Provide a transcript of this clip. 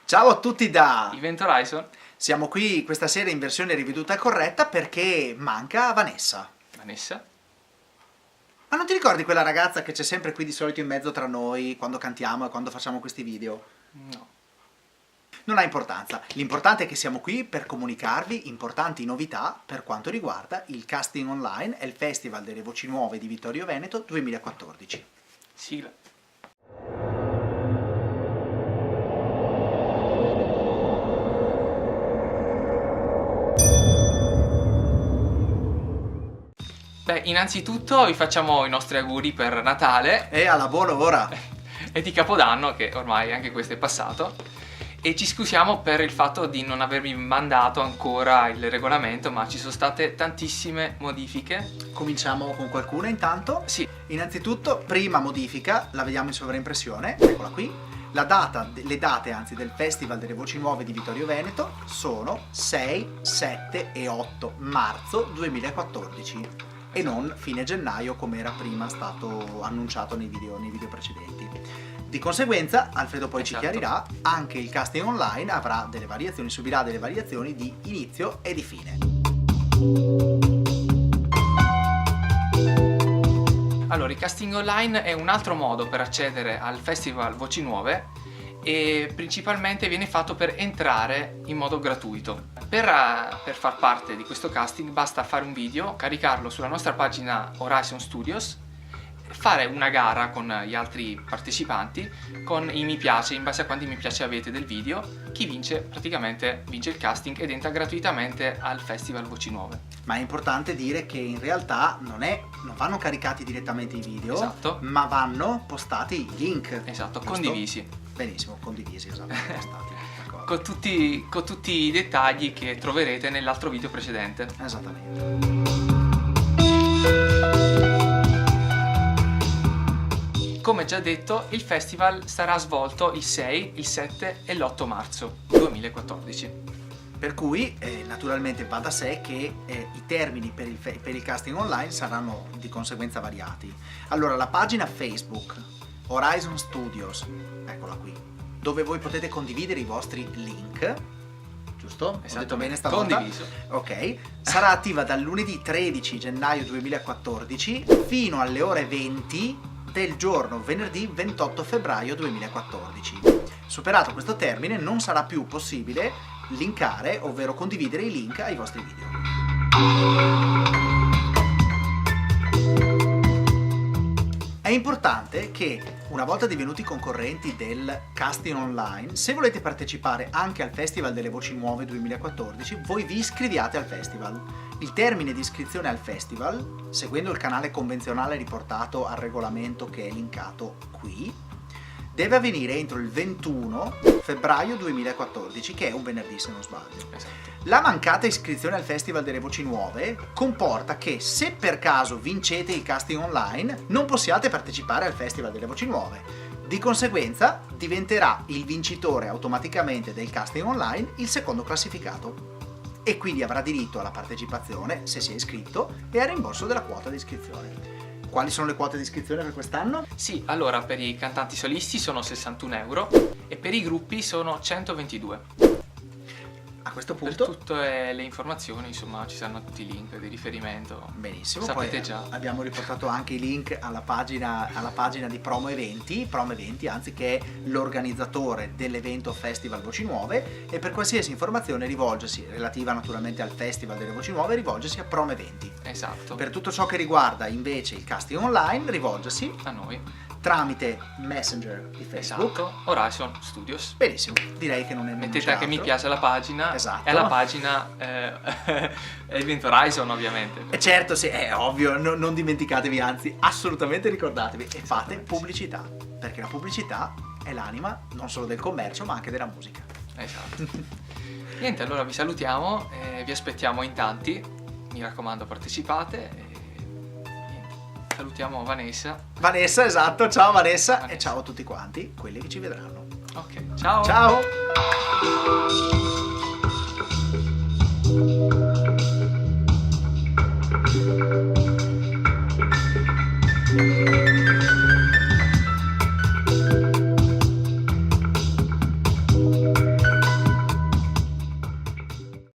Ciao a tutti da Event Horizon. Siamo qui questa sera in versione riveduta e corretta perché manca Vanessa. Vanessa? Ma non ti ricordi quella ragazza che c'è sempre qui di solito in mezzo tra noi quando cantiamo e quando facciamo questi video? No. Non ha importanza, l'importante è che siamo qui per comunicarvi importanti novità per quanto riguarda il casting online e il Festival delle Voci Nuove di Vittorio Veneto 2014. Sigla. Beh, innanzitutto vi facciamo i nostri auguri per Natale E alla buona ora! e di Capodanno, che ormai anche questo è passato. E ci scusiamo per il fatto di non avervi mandato ancora il regolamento, ma ci sono state tantissime modifiche. Cominciamo con qualcuna intanto. Sì, Innanzitutto, prima modifica, la vediamo in sovraimpressione, eccola qui. Le date del Festival delle Voci Nuove di Vittorio Veneto sono 6, 7 e 8 marzo 2014 e non fine gennaio come era prima stato annunciato nei video precedenti. Di conseguenza, Alfredo poi ci Esatto. chiarirà, anche il casting online avrà delle variazioni, subirà delle variazioni di inizio e di fine. allora il casting online è un altro modo per accedere al Festival Voci Nuove e principalmente viene fatto per entrare in modo gratuito. Per far parte di questo casting basta fare un video, caricarlo sulla nostra pagina Horizon Studios, fare una gara con gli altri partecipanti con i mi piace, in base a quanti mi piace avete del video. Chi vince praticamente vince il casting ed entra gratuitamente al Festival Voci Nuove. Ma è importante dire che in realtà non vanno caricati direttamente i video, Esatto. ma vanno postati i link. Esatto, giusto? condivisi. Benissimo, condivisi, esatto. postati, d'accordo. Con tutti i dettagli che troverete nell'altro video precedente. Esattamente. Come già detto, il festival sarà svolto il 6, il 7 e l'8 marzo 2014. Per cui naturalmente va da sé che i termini per il casting online saranno di conseguenza variati. Allora, la pagina Facebook Horizon Studios, eccola qui, dove voi potete condividere i vostri link, giusto? Ho detto bene stavolta? Condiviso. Ok, sarà attiva dal lunedì 13 gennaio 2014 fino alle ore 20 del giorno venerdì 28 febbraio 2014. Superato questo termine non sarà più possibile linkare, ovvero condividere i link ai vostri video. È importante che una volta divenuti concorrenti del casting online, se volete partecipare anche al Festival delle Voci Nuove 2014, voi vi iscriviate al festival. Il termine di iscrizione al festival, seguendo il canale convenzionale riportato al regolamento che è linkato qui, deve avvenire entro il 21 febbraio 2014, che è un venerdì se non sbaglio. Esatto. La mancata iscrizione al Festival delle Voci Nuove comporta che se per caso vincete il casting online non possiate partecipare al Festival delle Voci Nuove. Di conseguenza diventerà il vincitore automaticamente del casting online il secondo classificato e quindi avrà diritto alla partecipazione se si è iscritto e al rimborso della quota di iscrizione. Quali sono le quote di iscrizione per quest'anno? Sì, allora per i cantanti solisti sono 61 euro e per i gruppi sono 122. A questo Per punto tutte le informazioni, insomma, ci saranno tutti i link di riferimento. benissimo, Sapete poi già. abbiamo riportato anche i link alla pagina di Promo Eventi, anzi, che è l'organizzatore dell'evento Festival Voci Nuove, e per qualsiasi informazione rivolgersi, relativa naturalmente al Festival delle Voci Nuove, rivolgersi a Promo Eventi. Esatto. Per tutto ciò che riguarda invece il casting online, rivolgersi A noi. tramite Messenger di Facebook. Esatto. Horizon Studios. Benissimo, direi che non è Mettete anche mi altro. piace alla pagina. Esatto. E alla pagina Event Horizon, ovviamente. E certo, sì, è ovvio, non dimenticatevi, anzi, assolutamente ricordatevi e fate Esattamente. pubblicità, perché la pubblicità è l'anima non solo del commercio ma anche della musica. Esatto. Niente, allora vi salutiamo, vi aspettiamo in tanti. Mi raccomando, partecipate. E niente. Salutiamo Vanessa. Vanessa, esatto, ciao Vanessa, Vanessa. e ciao a tutti quanti quelli che ci vedranno. Ok, ciao. Ciao!